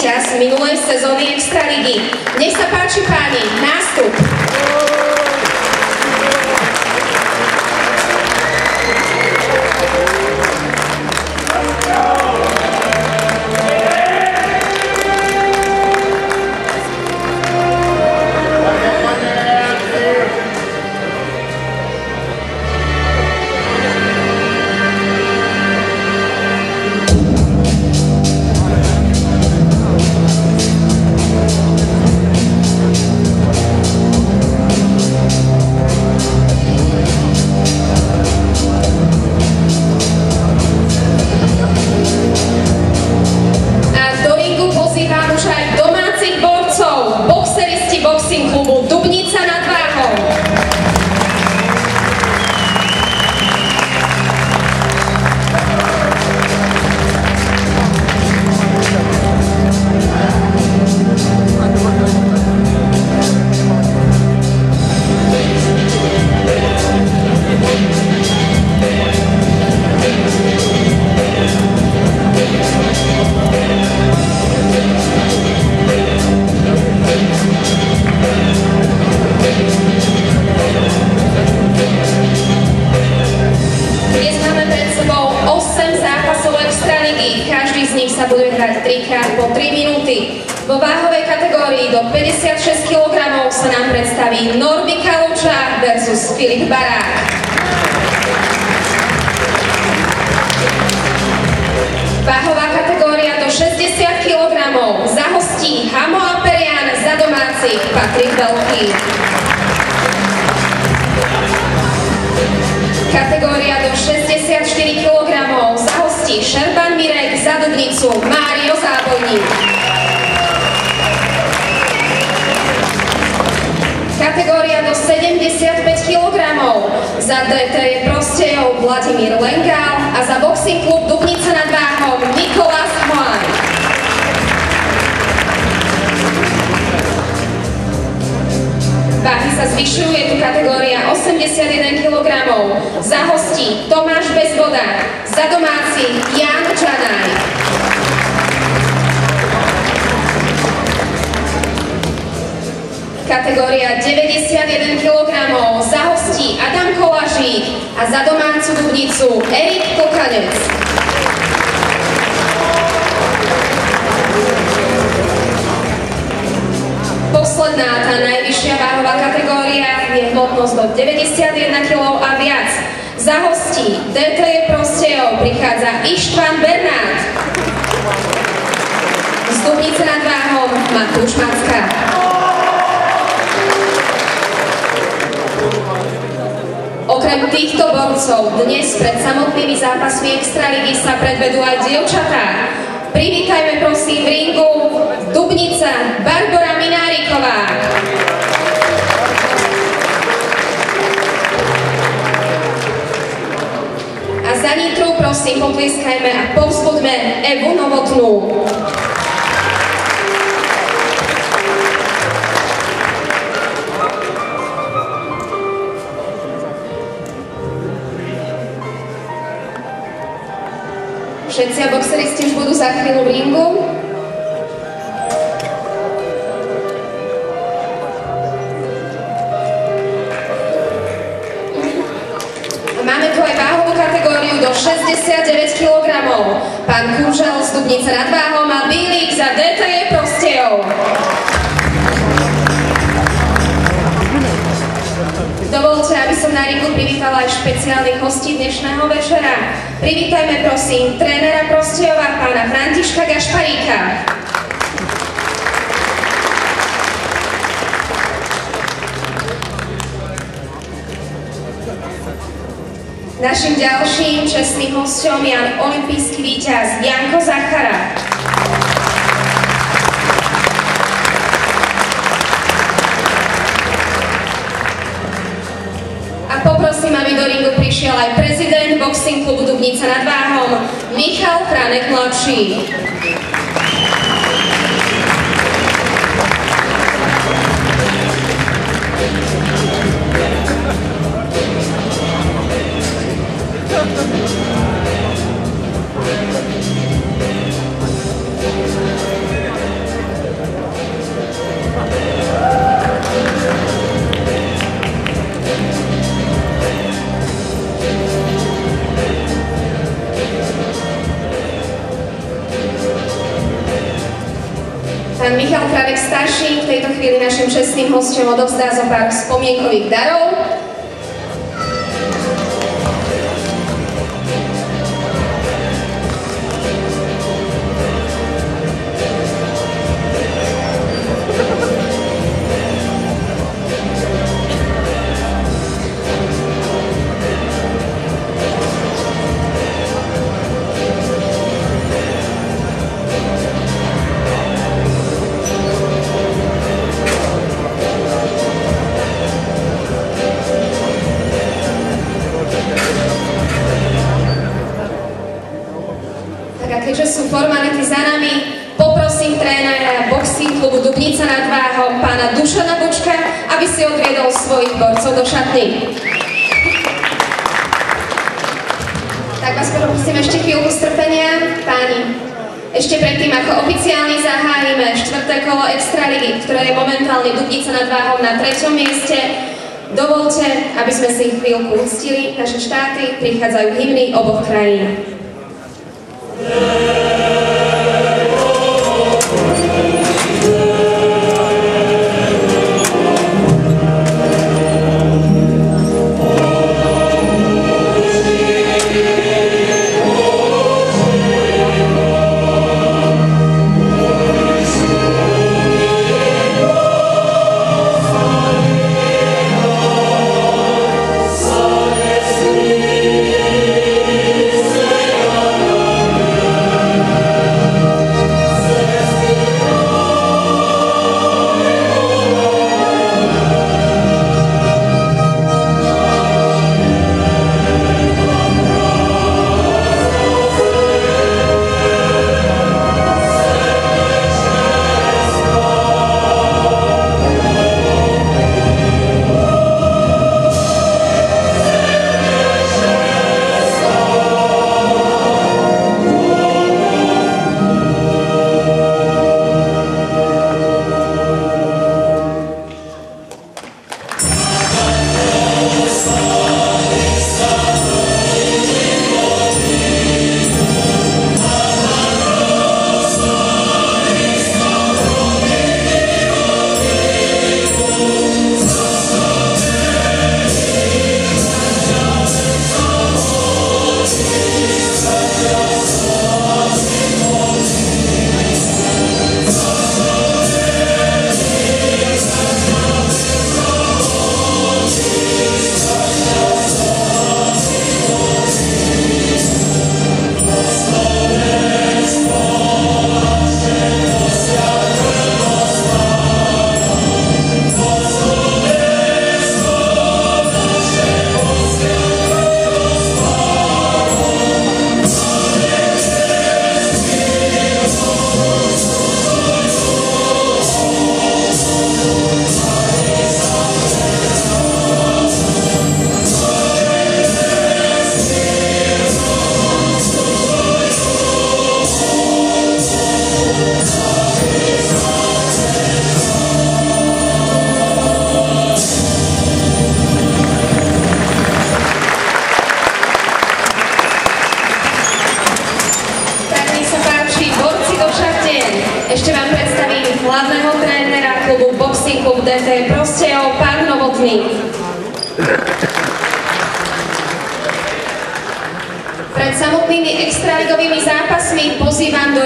víťaz minulej sezóny Extraligy. Nech sa páči páni, nástup! Klubu Dubnica nad Váhom. Sa bude hrať 3-krát po 3 minúty. Vo váhovej kategórii do 56 kg sa nám predstaví Norby Kaluča versus Filip Barák. Váhová kategória do 60 kg zahostí Hamo a Perian, za domácich Patrik Veľký. Kategória do 64 kg zahostí Šerban Mirek, za Dubnicu Mário Zábojník. Kategória do 75 kg za DT Prostejov Vladimír Lengál a za Boxing klub Dubnica nad Váhom Nikolás Hmaj. Váhy sa zvyšujú, je tu kategória 81 kg. Za hostí Tomáš Bezvoda, za domáci Jan Čanaj. Kategória 91 kg. Za hostí Adam Kolažík a za domácu Dubnicu Erik Kokanec. Posledná, tá najvyššia váhová kategória je hmotnosť do 91 kg a viac. Za hostí DT Prostejov prichádza Ištván Bernát. Z Dubnice nad Váhom Matúš Macka. Okrem týchto borcov dnes pred samotnými zápasmi Extraligy sa predvedú aj dievčatá. Privítajme prosím v ringu Dubnica Barbora Mináriková. A za Nitru prosím potlieskajme a povzbuďme Evu Novotnú. Všetci boxeristi už budú za chvíľu v ringu. Máme tu aj váhovú kategóriu do 69 kg. Pán Kúžel z Dubnice nad Váhom a Bílik za DT Prostejov. Dovolte, aby som na ringu privítala aj špeciálnych hostí dnešného večera. Privítajme prosím trénera Prostejova, pána Františka Gašparíka. Naším ďalším čestným hosťom je olympijský víťaz Janko Zachara. Poprosím, aby do ringu prišiel aj prezident Boxing klubu Dubnica nad Váhom Michal Franek mladší. Pán Michal Fradek starší v tejto chvíli našim čestným hosťom odovzdá zo pár spomienkových darov. Keďže sú formality za nami, poprosím trénera boxing klubu Dubnica nad Váhom, pána Dušana Bučka, aby si odviedol svojich borcov do šatny. Tak vás prosím ešte chvíľku strpenia, páni. Ešte predtým, ako oficiálne zahájime 4. kolo Extraligy, ktoré je momentálne Dubnica nad Váhom na 3. mieste, dovolte, aby sme si chvíľku uctili naše štáty, prichádzajú hymny oboch krajín. Ešte vám predstavím hlavného trénera klubu Boxing Klub DT Prostejov, pán Novotný. Pred samotnými extraligovými zápasmi pozývam do